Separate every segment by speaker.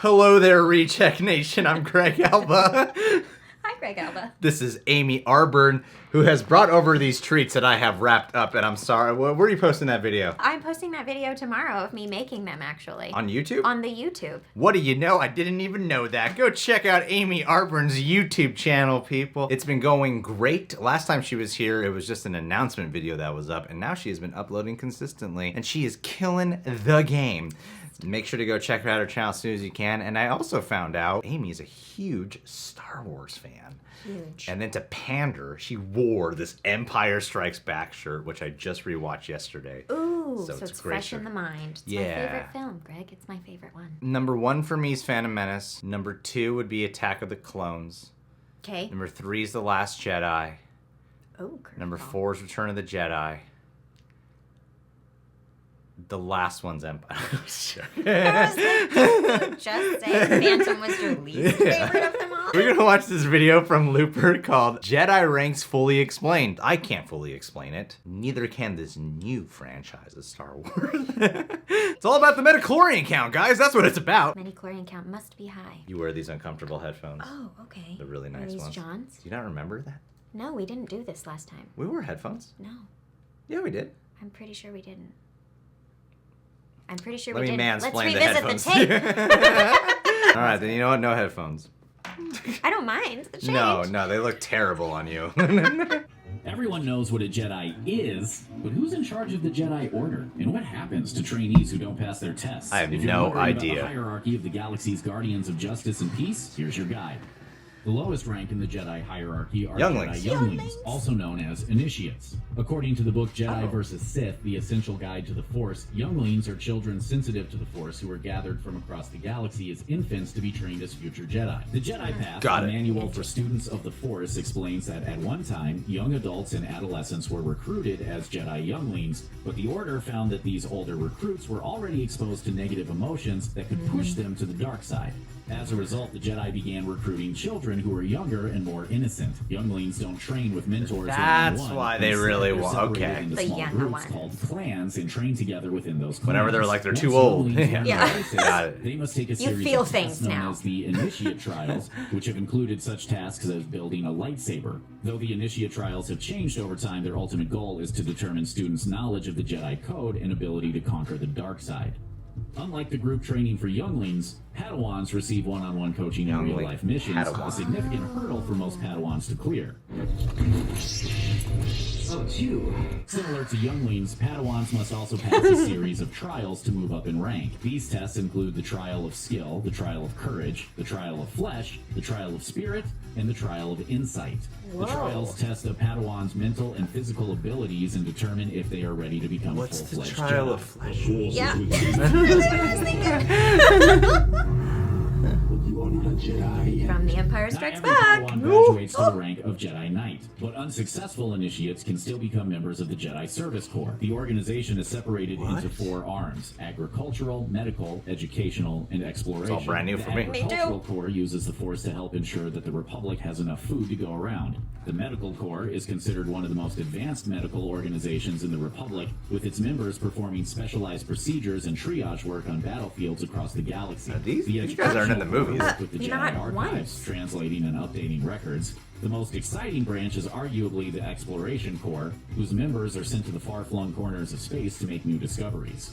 Speaker 1: Hello there, Recheck Nation. I'm Greg Alba.
Speaker 2: Hi, Greg Alba.
Speaker 1: This is Amy Arburn, who has brought over these treats that I have wrapped up, and I'm sorry. Where are you posting that video?
Speaker 2: I'm posting that video tomorrow of me making them, actually.
Speaker 1: On YouTube?
Speaker 2: On the YouTube.
Speaker 1: What do you know? I didn't even know that. Go check out Amy Arburn's YouTube channel, people. It's been going great. Last time she was here, it was just an announcement video that was up, and now she has been uploading consistently, and she is killing the game. Make sure to go check out her channel as soon as you can. And I also found out Amy is a huge Star Wars fan.
Speaker 2: Huge.
Speaker 1: And then to pander, she wore this Empire Strikes Back shirt, which I just rewatched yesterday.
Speaker 2: Ooh, so
Speaker 1: it's
Speaker 2: it's
Speaker 1: a great
Speaker 2: fresh
Speaker 1: shirt.
Speaker 2: in the mind. It's
Speaker 1: Yeah.
Speaker 2: my favorite film, Greg. It's my favorite one.
Speaker 1: Number 1 for me is Phantom Menace. Number 2 would be Attack of the Clones.
Speaker 2: Okay.
Speaker 1: Number 3 is The Last Jedi.
Speaker 2: Oh,
Speaker 1: Number
Speaker 2: curveball.
Speaker 1: 4 is Return of the Jedi. The last one's Empire.
Speaker 2: Just say Phantom was your least favorite of them all.
Speaker 1: We're gonna watch this video from Looper called Jedi Ranks Fully Explained. I can't fully explain it. Neither can this new franchise of Star Wars. It's all about the midichlorian count, guys. That's what it's about.
Speaker 2: Midichlorian count must be high.
Speaker 1: You wear these uncomfortable headphones.
Speaker 2: Oh, okay.
Speaker 1: They're really nice
Speaker 2: Are these
Speaker 1: ones.
Speaker 2: John's?
Speaker 1: Do you not remember that?
Speaker 2: No, we didn't do this last time.
Speaker 1: We wore headphones.
Speaker 2: No,
Speaker 1: Yeah, we did.
Speaker 2: I'm pretty sure we didn't. I'm pretty sure
Speaker 1: Let
Speaker 2: we
Speaker 1: me
Speaker 2: didn't. Let's
Speaker 1: mansplain the
Speaker 2: revisit
Speaker 1: headphones.
Speaker 2: the tape.
Speaker 1: All right, then you know what? No headphones.
Speaker 2: I don't mind the change.
Speaker 1: No, they look terrible on you.
Speaker 3: Everyone knows what a Jedi is, but who's in charge of the Jedi Order? And what happens to trainees who don't pass their tests?
Speaker 1: I have
Speaker 3: If you're
Speaker 1: no
Speaker 3: wondering about
Speaker 1: idea.
Speaker 3: the hierarchy of the galaxy's Guardians of Justice and Peace, here's your guide. The lowest rank in the Jedi hierarchy are
Speaker 1: Younglings.
Speaker 3: Jedi Younglings, also known as Initiates. According to the book Jedi vs. Sith, The Essential Guide to the Force, Younglings are children sensitive to the Force who are gathered from across the galaxy as infants to be trained as future Jedi. The Jedi Path,
Speaker 1: Got
Speaker 3: a
Speaker 1: it.
Speaker 3: manual for students of the Force, explains that at one time, young adults and adolescents were recruited as Jedi Younglings, but the Order found that these older recruits were already exposed to negative emotions that could push them to the dark side. As a result, the Jedi began recruiting children who were younger and more innocent. Younglings don't train with mentors.
Speaker 1: That's
Speaker 3: one-on-one.
Speaker 1: why they
Speaker 3: Instead,
Speaker 1: really
Speaker 3: they're
Speaker 1: want-
Speaker 3: separated
Speaker 1: okay.
Speaker 3: into
Speaker 2: The
Speaker 3: small
Speaker 2: younger
Speaker 3: groups
Speaker 2: ones.
Speaker 3: called clans and train together within those clans.
Speaker 1: Whenever they're like they're too
Speaker 3: Once
Speaker 1: old.
Speaker 3: Younglings
Speaker 1: Yeah.
Speaker 3: learn
Speaker 2: Yeah.
Speaker 3: the basics,
Speaker 1: Got it.
Speaker 3: they must take a series
Speaker 2: feel
Speaker 3: of
Speaker 2: things
Speaker 3: tests known
Speaker 2: now.
Speaker 3: as the Initiate Trials, which have included such tasks as building a lightsaber. Though the Initiate Trials have changed over time, their ultimate goal is to determine students' knowledge of the Jedi Code and ability to conquer the dark side. Unlike the group training for Younglings, Padawans receive one-on-one coaching in
Speaker 1: Youngling
Speaker 3: real-life missions,
Speaker 1: Padawan.
Speaker 3: a significant hurdle for most Padawans to clear. Oh, two. Similar to Younglings, Padawans must also pass a series of trials to move up in rank. These tests include the Trial of Skill, the Trial of Courage, the Trial of Flesh, the Trial of Spirit, and the Trial of Insight.
Speaker 2: Whoa.
Speaker 3: The trials test a Padawan's mental and physical abilities and determine if they are ready to become
Speaker 1: What's
Speaker 3: a
Speaker 1: the
Speaker 3: full-fledged
Speaker 1: trial
Speaker 3: Jedi.
Speaker 1: of flesh?
Speaker 2: Yeah. From The Empire
Speaker 3: Not
Speaker 2: Strikes
Speaker 3: every
Speaker 2: Back.
Speaker 3: Padawan graduates to the rank of Jedi Knight, but unsuccessful initiates can still become members of the Jedi Service Corps. The organization is separated into 4 arms: agricultural, medical, educational, and exploration.
Speaker 1: It's all brand new
Speaker 3: The
Speaker 1: for me.
Speaker 2: Me too.
Speaker 3: Agricultural Corps uses the Force to help ensure that the Republic has enough food to go around. The Medical Corps is considered one of the most advanced medical organizations in the Republic, with its members performing specialized procedures and triage work on battlefields across the galaxy.
Speaker 1: These
Speaker 3: The
Speaker 1: guys aren't in the
Speaker 3: Educational
Speaker 1: movies.
Speaker 3: Corps work with the
Speaker 2: Not
Speaker 3: Jedi Archives,
Speaker 2: once.
Speaker 3: translating and updating records. The most exciting branch is arguably the Exploration Corps, whose members are sent to the far-flung corners of space to make new discoveries.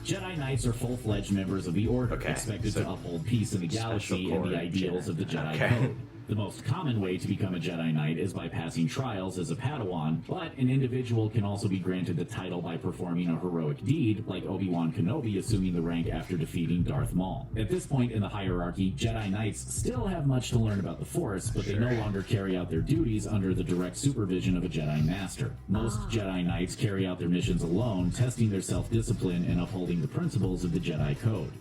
Speaker 3: Jedi Knights are full-fledged members of the Order,
Speaker 1: Okay,
Speaker 3: expected
Speaker 1: so
Speaker 3: to uphold peace in the galaxy
Speaker 1: Special
Speaker 3: and the
Speaker 1: Corps
Speaker 3: ideals
Speaker 1: Jedi.
Speaker 3: of the Jedi
Speaker 1: Okay.
Speaker 3: Code. The most common way to become a Jedi Knight is by passing trials as a Padawan, but an individual can also be granted the title by performing a heroic deed, like Obi-Wan Kenobi assuming the rank after defeating Darth Maul. At this point in the hierarchy, Jedi Knights still have much to learn about the Force, but they no longer carry out their duties under the direct supervision of a Jedi Master. Most Jedi Knights carry out their missions alone, testing their self-discipline and upholding the principles of the Jedi Code.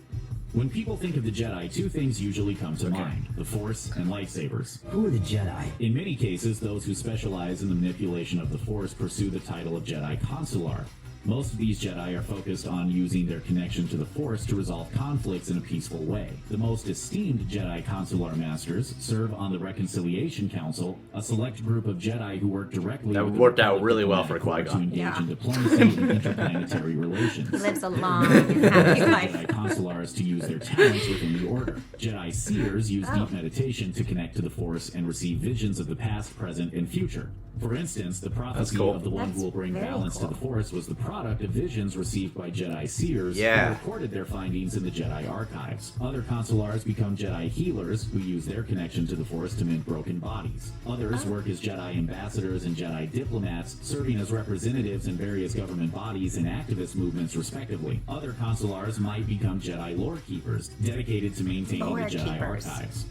Speaker 3: When people think of the Jedi, 2 things usually come to mind: the Force and lightsabers.
Speaker 4: Who are the Jedi?
Speaker 3: In many cases, those who specialize in the manipulation of the Force pursue the title of Jedi Consular. Most of these Jedi are focused on using their connection to the Force to resolve conflicts in a peaceful way. The most esteemed Jedi Consular Masters serve on the Reconciliation Council, a select group of Jedi who work directly
Speaker 4: That
Speaker 3: with the
Speaker 4: worked out
Speaker 3: Republic
Speaker 4: really well for
Speaker 3: Diplomatic Corps to
Speaker 4: Qui-Gon.
Speaker 3: engage in diplomacy and interplanetary relations.
Speaker 2: He lives a long and happy life.
Speaker 3: Jedi Consulars to use their talents within the Order. Jedi Seers use deep meditation to connect to the Force and receive visions of the past, present, and future. For instance, the prophecy
Speaker 4: cool.
Speaker 3: of the one who will bring
Speaker 2: very
Speaker 3: balance
Speaker 2: cool.
Speaker 3: to the Force was the product of visions received by Jedi Seers
Speaker 1: Yeah.
Speaker 3: who recorded their findings in the Jedi archives. Other Consulars become Jedi Healers who use their connection to the Force to mend broken bodies. Others work as Jedi Ambassadors and Jedi Diplomats, serving as representatives in various government bodies and activist movements respectively. Other Consulars might become Jedi Lore Keepers, dedicated to maintaining
Speaker 2: Lore
Speaker 3: the Jedi
Speaker 2: Keepers.
Speaker 3: archives.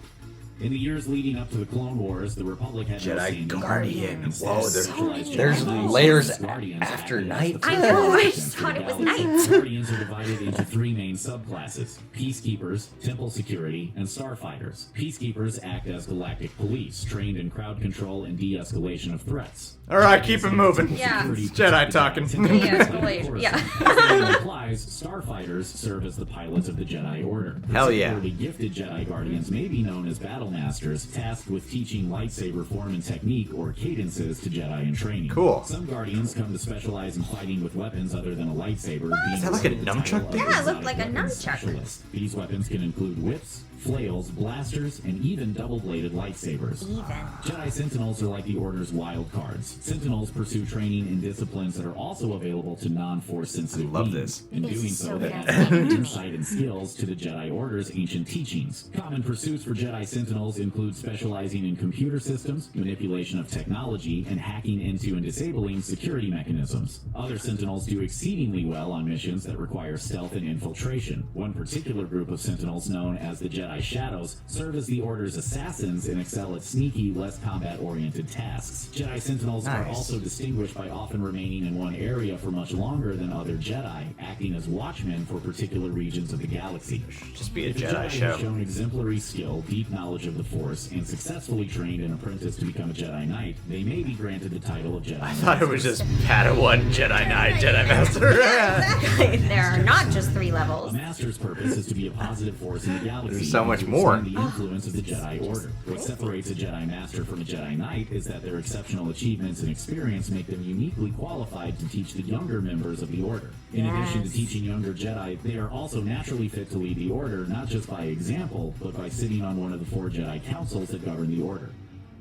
Speaker 3: In the years leading up to the Clone Wars, the Republic had no
Speaker 4: Jedi
Speaker 3: standing
Speaker 4: Guardian.
Speaker 3: Instead,
Speaker 4: Whoa,
Speaker 3: centralized
Speaker 4: there's
Speaker 3: Jedi Knights
Speaker 4: layers
Speaker 3: and Guardians
Speaker 4: after
Speaker 3: acted as
Speaker 4: night.
Speaker 3: the
Speaker 2: I know, I
Speaker 3: first
Speaker 2: just
Speaker 3: to
Speaker 2: thought
Speaker 3: the
Speaker 2: it was
Speaker 3: galaxy.
Speaker 2: night.
Speaker 3: Guardians are divided into three main subclasses: Peacekeepers, Temple Security, and Starfighters. Peacekeepers act as galactic police, trained in crowd control and de-escalation of threats.
Speaker 1: All right, keep it moving.
Speaker 2: Yeah.
Speaker 1: It's Jedi talking.
Speaker 2: De-escalation, yeah.
Speaker 3: As the name implies, Starfighters serve as the pilots of the Jedi Order.
Speaker 1: Hell yeah.
Speaker 3: Particularly gifted Jedi Guardians may be known as Battle Masters, tasked with teaching lightsaber form and technique or cadences to Jedi in training.
Speaker 1: Cool.
Speaker 3: Some Guardians come to specialize in fighting with weapons other than a lightsaber.
Speaker 1: Is that like a
Speaker 3: the title
Speaker 1: nunchuck
Speaker 3: of
Speaker 1: thing?
Speaker 2: Yeah, it
Speaker 3: exotic
Speaker 2: looked like a
Speaker 3: weapons
Speaker 2: nunchuck.
Speaker 3: specialist. These weapons can include whips, flails, blasters, and even double-bladed lightsabers.
Speaker 2: Even.
Speaker 3: Jedi Sentinels are like the Order's wild cards. Sentinels pursue training in disciplines that are also available to non-Force sensitive
Speaker 1: I love
Speaker 3: beings.
Speaker 1: this.
Speaker 3: In
Speaker 2: This
Speaker 3: doing
Speaker 2: is
Speaker 3: so,
Speaker 2: so
Speaker 3: they add
Speaker 2: fascinating.
Speaker 3: insight and skills to the Jedi Order's ancient teachings. Common pursuits for Jedi Sentinels include specializing in computer systems, manipulation of technology, and hacking into and disabling security mechanisms. Other Sentinels do exceedingly well on missions that require stealth and infiltration. One particular group of Sentinels, known as the Jedi Shadows, serve as the Order's assassins and excel at sneaky, less combat-oriented tasks. Jedi Sentinels are
Speaker 1: Nice.
Speaker 3: also distinguished by often remaining in one area for much longer than other Jedi, acting as watchmen for particular regions of the galaxy.
Speaker 4: Just be a
Speaker 3: If the
Speaker 4: Jedi
Speaker 3: have
Speaker 4: show.
Speaker 3: shown exemplary skill, deep knowledge of the Force, and successfully trained and apprenticed to become a Jedi Knight, they may be granted the title of Jedi
Speaker 1: I thought it was just
Speaker 4: Padawan, Jedi Knight, Jedi Master.
Speaker 2: Exactly. There are not just 3
Speaker 3: A
Speaker 2: levels.
Speaker 3: master's purpose is to be a positive force in the galaxy.
Speaker 1: There's so much
Speaker 3: and to
Speaker 1: more.
Speaker 3: expand the influence of the Jedi Order. What separates a Jedi Master from a Jedi Knight is that their exceptional achievements and experience make them uniquely qualified to teach the younger members of the Order. In addition to
Speaker 2: Yes.
Speaker 3: teaching younger Jedi, they are also naturally fit to lead the Order, not just by example, but by sitting on one of the 4 Jedi councils that govern the Order.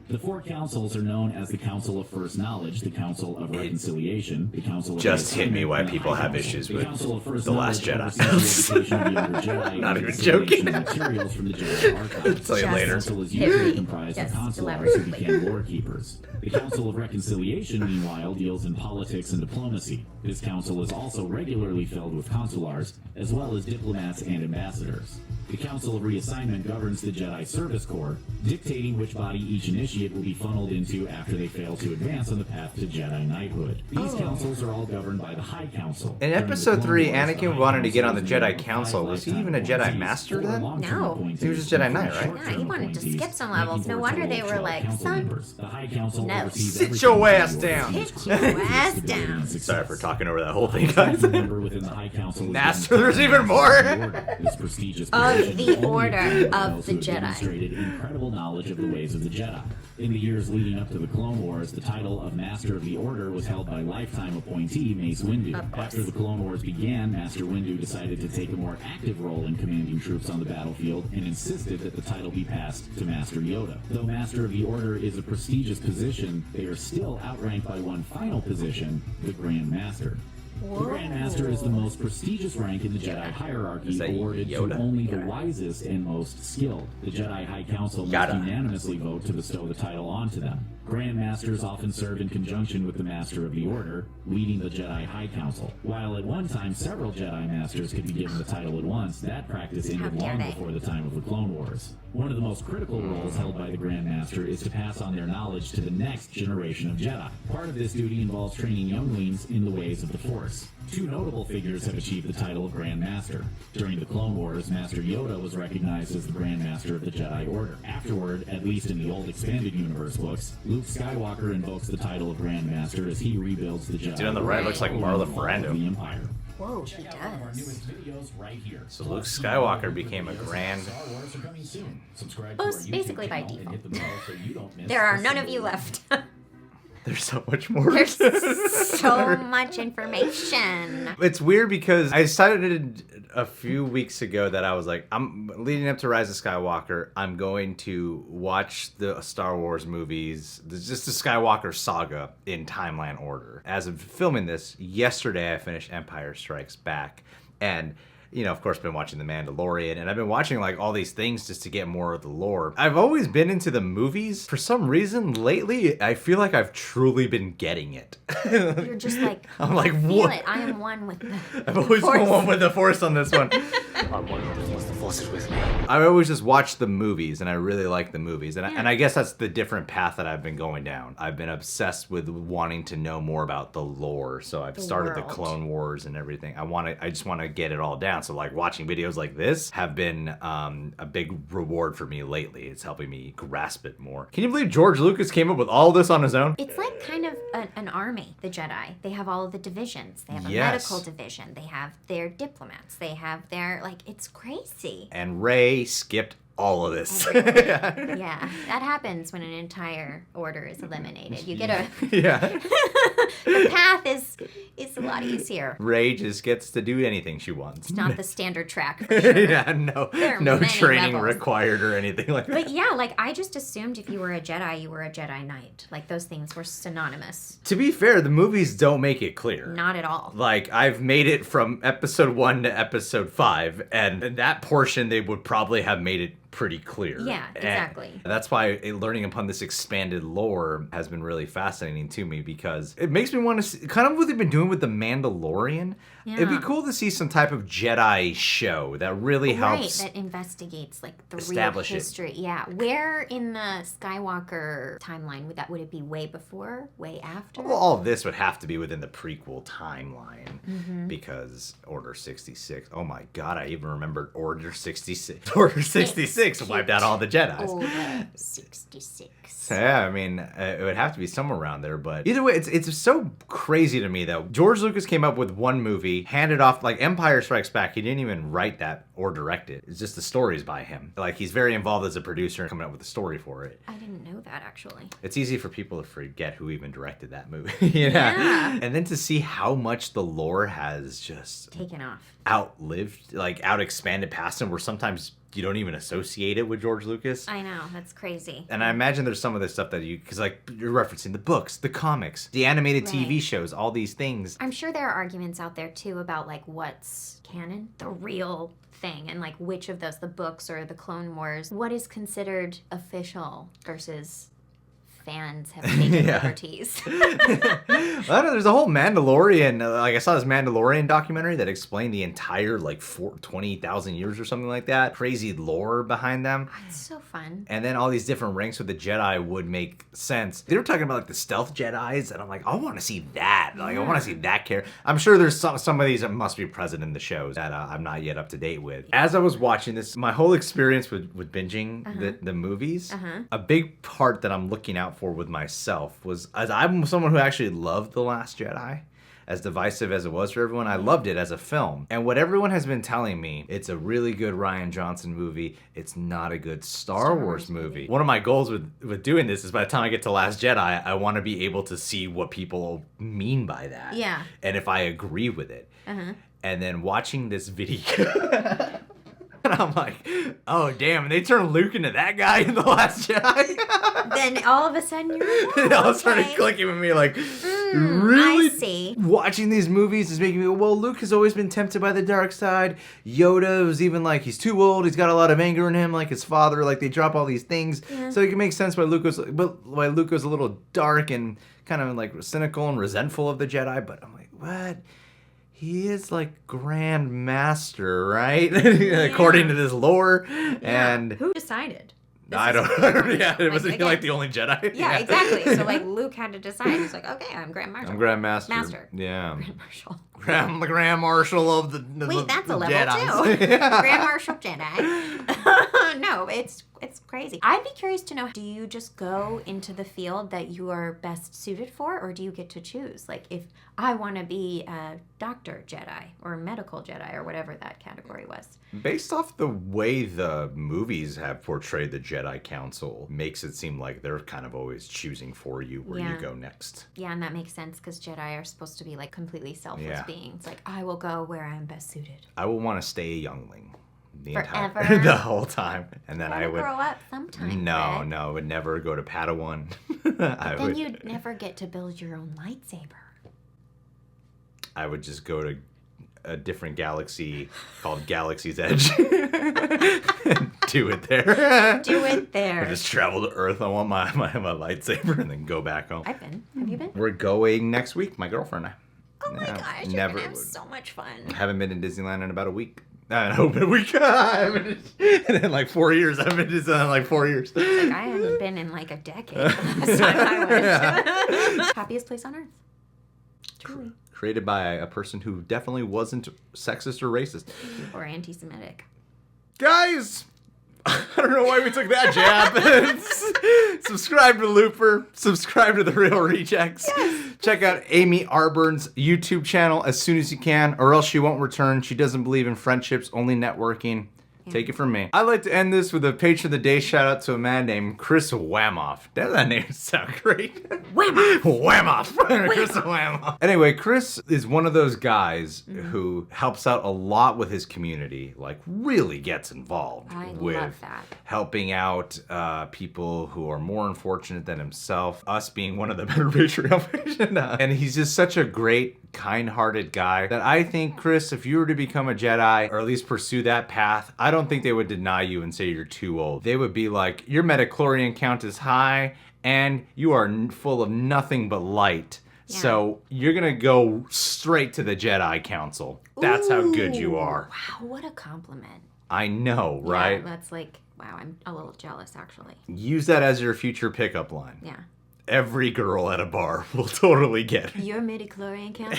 Speaker 3: The 4 councils are known as the Council of First Knowledge, the Council of Reconciliation, the Council of
Speaker 4: Just hit me
Speaker 3: Reassignment,
Speaker 4: why
Speaker 3: and the
Speaker 4: people
Speaker 3: High
Speaker 4: have
Speaker 3: Council.
Speaker 4: issues
Speaker 3: The
Speaker 4: with
Speaker 3: Council of First
Speaker 4: The Last
Speaker 3: Knowledge
Speaker 4: Jedi.
Speaker 3: oversees the education of younger Jedi
Speaker 4: Not
Speaker 3: and
Speaker 4: even
Speaker 3: dissemination
Speaker 4: joking.
Speaker 3: of materials from the Jedi archives.
Speaker 4: Tell you
Speaker 2: Just
Speaker 4: later.
Speaker 3: The council is
Speaker 2: hit
Speaker 3: usually
Speaker 2: me.
Speaker 3: comprised
Speaker 2: Just
Speaker 3: of consulars
Speaker 2: elaborate.
Speaker 3: who became lore keepers. The Council of Reconciliation, meanwhile, deals in politics and diplomacy. This council is also regularly filled with consulars, as well as diplomats and ambassadors. The Council of Reassignment governs the Jedi Service Corps, dictating which body each initiate will be funneled into after they fail to advance on the path to Jedi Knighthood. These councils are all governed by the High Council.
Speaker 1: In
Speaker 3: During the
Speaker 1: episode
Speaker 3: Clone
Speaker 1: 3,
Speaker 3: Wars, the
Speaker 1: Anakin
Speaker 3: High
Speaker 1: wanted to get on the
Speaker 3: Council is made
Speaker 1: Jedi
Speaker 3: up of
Speaker 1: Council.
Speaker 3: 5
Speaker 1: Was he
Speaker 3: lifetime
Speaker 1: even a Jedi
Speaker 3: appointees,
Speaker 1: Master
Speaker 3: 4
Speaker 1: then?
Speaker 3: long-term
Speaker 2: No.
Speaker 3: appointees,
Speaker 1: He was just Jedi
Speaker 3: and 4
Speaker 1: Knight, right?
Speaker 3: short-term
Speaker 2: Yeah, he wanted to
Speaker 3: appointees,
Speaker 2: skip some
Speaker 3: making
Speaker 2: levels.
Speaker 3: for
Speaker 2: No
Speaker 3: a
Speaker 2: wonder
Speaker 3: total
Speaker 2: they
Speaker 3: of
Speaker 2: were
Speaker 3: 12
Speaker 2: like,
Speaker 3: council
Speaker 2: son,
Speaker 3: members. The High Council
Speaker 2: no.
Speaker 3: oversees
Speaker 1: Sit
Speaker 3: everything
Speaker 1: your
Speaker 3: from
Speaker 1: ass
Speaker 3: the
Speaker 1: down.
Speaker 3: Order's
Speaker 2: Sit your
Speaker 3: stability
Speaker 2: ass
Speaker 3: and
Speaker 2: down.
Speaker 3: success.
Speaker 4: Sorry for talking over that whole thing,
Speaker 3: Every
Speaker 4: guys.
Speaker 3: member within the High Council is
Speaker 1: Master,
Speaker 3: given
Speaker 1: there's even
Speaker 3: Master
Speaker 1: more.
Speaker 3: of the Order. This prestigious
Speaker 2: Of
Speaker 3: position
Speaker 2: the
Speaker 3: only
Speaker 2: Order
Speaker 3: appears to
Speaker 2: of
Speaker 3: those
Speaker 2: the
Speaker 3: who have
Speaker 2: Jedi.
Speaker 3: demonstrated incredible knowledge of the ways of the Jedi. In the years leading up to the Clone Wars, the title of Master of the Order was held by lifetime appointee Mace Windu.
Speaker 2: Of course.
Speaker 3: After the Clone Wars began, Master Windu decided to take a more active role in commanding troops on the battlefield and insisted that the title be passed to Master Yoda. Though Master of the Order is a prestigious position, they are still outranked by one final position, the Grand Master. The Grand Master is the most prestigious rank in the Jedi hierarchy,
Speaker 4: Is that
Speaker 3: awarded to
Speaker 4: Yoda?
Speaker 3: only the wisest and most skilled. The Jedi High Council must
Speaker 4: Yoda.
Speaker 3: unanimously vote to bestow the title onto them. Grand Masters often serve in conjunction with the Master of the Order, leading the Jedi High Council. While at one time several Jedi Masters could be given the title at once, that practice ended
Speaker 2: dare
Speaker 3: long
Speaker 2: they.
Speaker 3: before the time of the Clone Wars. One of the most critical roles held by the Grand Master is to pass on their knowledge to the next generation of Jedi. Part of this duty involves training younglings in the ways of the Force. Two notable figures have achieved the title of Grand Master. During the Clone Wars, Master Yoda was recognized as the Grand Master of the Jedi Order. Afterward, at least in the old Expanded Universe books, Luke Skywalker invokes the title of Grand Master as he rebuilds the Jedi
Speaker 4: Dude on the right looks like Marlon Brando.
Speaker 3: The Empire.
Speaker 2: Whoa, he
Speaker 3: Check out our
Speaker 2: does.
Speaker 3: newest videos right here.
Speaker 1: So Luke Skywalker became a grand...
Speaker 3: Star Wars are coming soon. Subscribe to
Speaker 2: Well,
Speaker 3: our YouTube
Speaker 2: basically by
Speaker 3: channel and hit the bell so you don't miss
Speaker 2: There are
Speaker 3: a
Speaker 2: none of you
Speaker 3: single
Speaker 2: left.
Speaker 1: There's so much more.
Speaker 2: There's so much information.
Speaker 1: It's weird because I decided a few weeks ago that I was like, I'm leading up to Rise of Skywalker. I'm going to watch the Star Wars movies, just the Skywalker saga in timeline order. As of filming this, yesterday I finished Empire Strikes Back. And you know, of course, been watching The Mandalorian, and I've been watching like all these things just to get more of the lore. I've always been into the movies. For some reason, lately, I feel like I've truly been getting it.
Speaker 2: You're just like,
Speaker 1: I'm like,
Speaker 2: I feel
Speaker 1: what?
Speaker 2: it. I am one with the
Speaker 1: I've always
Speaker 2: Force.
Speaker 1: been one with the Force on this one.
Speaker 5: I'm one once the Force is with me.
Speaker 1: I always just watch the movies, and I really like the movies. And I guess that's the different path that I've been going down. I've been obsessed with wanting to know more about the lore, so I've started the
Speaker 2: world.
Speaker 1: Clone Wars and everything. I just want to get it all down. So like watching videos like this have been a big reward for me lately. It's helping me grasp it more. Can you believe George Lucas came up with all this on his own?
Speaker 2: It's like kind of an army, the Jedi. They have all of the divisions. They have a
Speaker 1: Yes.
Speaker 2: medical division. They have their diplomats. They have their, like, it's crazy.
Speaker 1: And Rey skipped all of this.
Speaker 2: Yeah, that happens when an entire order is eliminated. You get a,
Speaker 1: Yeah.
Speaker 2: the path is a lot easier.
Speaker 1: Rey just gets to do anything she wants.
Speaker 2: It's not the standard track for sure.
Speaker 1: Yeah, no
Speaker 2: There are
Speaker 1: no
Speaker 2: many
Speaker 1: training
Speaker 2: levels.
Speaker 1: required or anything like that.
Speaker 2: But yeah, like, I just assumed if you were a Jedi, you were a Jedi Knight. Like, those things were synonymous.
Speaker 1: To be fair, the movies don't make it clear.
Speaker 2: Not at all.
Speaker 1: Like, I've made it from episode 1 to episode 5, and in that portion, they would probably have made it pretty clear.
Speaker 2: Yeah, exactly.
Speaker 1: And that's why learning upon this expanded lore has been really fascinating to me, because it makes me want to see kind of what they've been doing with The Mandalorian. It'd be
Speaker 2: Yeah.
Speaker 1: cool to see some type of Jedi show that really helps.
Speaker 2: Right, that investigates like the real
Speaker 1: establish it.
Speaker 2: history. Yeah, where in the Skywalker timeline would it be? Way before, way after?
Speaker 1: Well, all of this would have to be within the prequel timeline,
Speaker 2: Mm-hmm.
Speaker 1: because Order 66. Oh my god, I even remembered Order 66. Order 66 wiped out all the Jedis.
Speaker 2: Order 66.
Speaker 1: Yeah, I mean, it would have to be somewhere around there, but either way, it's so crazy to me that George Lucas came up with one movie, handed off, like Empire Strikes Back, he didn't even write that or direct it. It's just the stories by him. Like, he's very involved as a producer and coming up with the story for it.
Speaker 2: I didn't know that, actually.
Speaker 1: It's easy for people to forget who even directed that movie. you know?
Speaker 2: Yeah.
Speaker 1: And then to see how much the lore has just
Speaker 2: Taken off.
Speaker 1: outlived, like out-expanded past him, where sometimes you don't even associate it with George Lucas.
Speaker 2: I know, that's crazy.
Speaker 1: And I imagine there's some of this stuff that because like you're referencing the books, the comics, the animated TV
Speaker 2: Right.
Speaker 1: shows, all these things.
Speaker 2: I'm sure there are arguments out there, too, about, like, what's canon, the real thing, and, like, which of those, the books or the Clone Wars, what is considered official versus fans have taken
Speaker 1: Yeah.
Speaker 2: liberties.
Speaker 1: I don't know, there's a whole Mandalorian, like I saw this Mandalorian documentary that explained the entire like 20,000 years or something like that. Crazy lore behind them.
Speaker 2: It's so fun.
Speaker 1: And then all these different ranks with the Jedi would make sense. They were talking about like the stealth Jedis, and I'm like, I want to see that. Like, I want to see that character. I'm sure there's some of these that must be present in the shows that I'm not yet up to date with. As I was watching this, my whole experience with binging the movies, a big part that I'm looking out for with myself was, as I'm someone who actually loved The Last Jedi, as divisive as it was for everyone, I loved it as a film. And what everyone has been telling me, it's a really good Rian Johnson movie. It's not a good Star Wars movie. One of my goals with doing this is by the time I get to Last Jedi, I want to be able to see what people mean by that.
Speaker 2: Yeah.
Speaker 1: And if I agree with it. And then watching this video... And I'm like, oh, damn, they turned Luke into that guy in The Last Jedi?
Speaker 2: Then all of a sudden you're like,
Speaker 1: It all
Speaker 2: oh,
Speaker 1: started
Speaker 2: okay.
Speaker 1: clicking with me like, really?
Speaker 2: I see.
Speaker 1: Watching these movies is making me go, well, Luke has always been tempted by the dark side. Yoda was even like, he's too old, he's got a lot of anger in him, like his father, like they drop all these things. So it can make sense why Luke was a little dark and kind of like cynical and resentful of the Jedi, but I'm like, what? He is like Grand Master, right? According to this lore. And
Speaker 2: Who decided?
Speaker 1: I don't. Yeah,
Speaker 2: Like,
Speaker 1: wasn't he
Speaker 2: again.
Speaker 1: like the only Jedi?
Speaker 2: Yeah, exactly. So like Luke had to decide. He's like, okay, I'm Grand Marshal.
Speaker 1: I'm Grand Master.
Speaker 2: Master.
Speaker 1: Yeah.
Speaker 2: Grand Marshal.
Speaker 1: The Grand Marshal of the
Speaker 2: Wait, that's a level
Speaker 1: Jedis.
Speaker 2: too. Grand Marshal Jedi. No, it's crazy. I'd be curious to know, do you just go into the field that you are best suited for, or do you get to choose? Like, if I want to be a doctor Jedi or a medical Jedi or whatever that category was.
Speaker 1: Based off the way the movies have portrayed the Jedi Council, makes it seem like they're kind of always choosing for you where you
Speaker 2: Yeah.
Speaker 1: go next.
Speaker 2: Yeah, and that makes sense because Jedi are supposed to be like completely selfless
Speaker 1: Yeah.
Speaker 2: beings. Like, I will go where I'm best suited.
Speaker 1: I will want to stay a youngling the
Speaker 2: Forever?
Speaker 1: the whole time, and then
Speaker 2: Gotta
Speaker 1: I would.
Speaker 2: grow up sometime.
Speaker 1: No,
Speaker 2: Fred.
Speaker 1: I would never go to Padawan.
Speaker 2: Then you'd never get to build your own lightsaber.
Speaker 1: I would just go to a different galaxy called Galaxy's Edge. And do it there.
Speaker 2: Do it there.
Speaker 1: I just travel to Earth. I want my lightsaber and then go back home.
Speaker 2: I've been. Have you been?
Speaker 1: We're going next week, my girlfriend and I.
Speaker 2: Oh my
Speaker 1: Yeah,
Speaker 2: gosh, you're
Speaker 1: never
Speaker 2: gonna have
Speaker 1: would.
Speaker 2: so much fun.
Speaker 1: Haven't been in Disneyland in about a week. I hope a week. And in like 4 years. I've been to Disneyland in like 4 years.
Speaker 2: Like, I haven't been in like a decade the last time I went. Happiest place on earth. Truly.
Speaker 1: Created by a person who definitely wasn't sexist or racist.
Speaker 2: Or anti-Semitic.
Speaker 1: Guys, I don't know why we took that jab. Subscribe to Looper. Subscribe to The Real Rejects. Check out Amy Arburn's YouTube channel as soon as you can, or else she won't return. She doesn't believe in friendships, only networking. Take it from me. I'd like to end this with a patron of the day shout out to a man named Chris Whamoff. Doesn't that name sound great?
Speaker 2: Whamoff!
Speaker 1: Whamoff! Chris Whamoff. Anyway, Chris is one of those guys who helps out a lot with his community, like really gets involved
Speaker 2: I
Speaker 1: with
Speaker 2: love that.
Speaker 1: helping out people who are more unfortunate than himself, us being one of the better Patreon. And he's just such a great, kind-hearted guy that I think, Chris, if you were to become a Jedi, or at least pursue that path, I don't think they would deny you and say you're too old. They would be like, your metachlorian count is high, and you are full of nothing but light.
Speaker 2: Yeah.
Speaker 1: So you're gonna go straight to the Jedi Council. That's how good you
Speaker 2: Ooh,
Speaker 1: are.
Speaker 2: Wow, what a compliment.
Speaker 1: I know, right?
Speaker 2: Yeah, that's like, wow, I'm a little jealous actually.
Speaker 1: Use that as your future pickup line.
Speaker 2: Yeah.
Speaker 1: Every girl at a bar will totally get it.
Speaker 2: Your midichlorian count?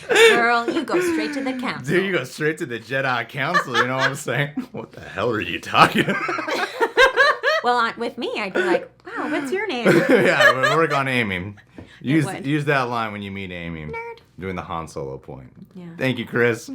Speaker 2: Girl, you go straight to the council.
Speaker 1: Dude, you go straight to the Jedi Council, you know what I'm saying? What the hell are you talking about?
Speaker 2: Well, with me, I'd be like, wow, what's your name?
Speaker 1: Yeah, we'll work on Amy.
Speaker 2: would.
Speaker 1: Use that line when you meet Amy.
Speaker 2: Nerd.
Speaker 1: Doing the Han Solo point.
Speaker 2: Yeah.
Speaker 1: Thank you, Chris.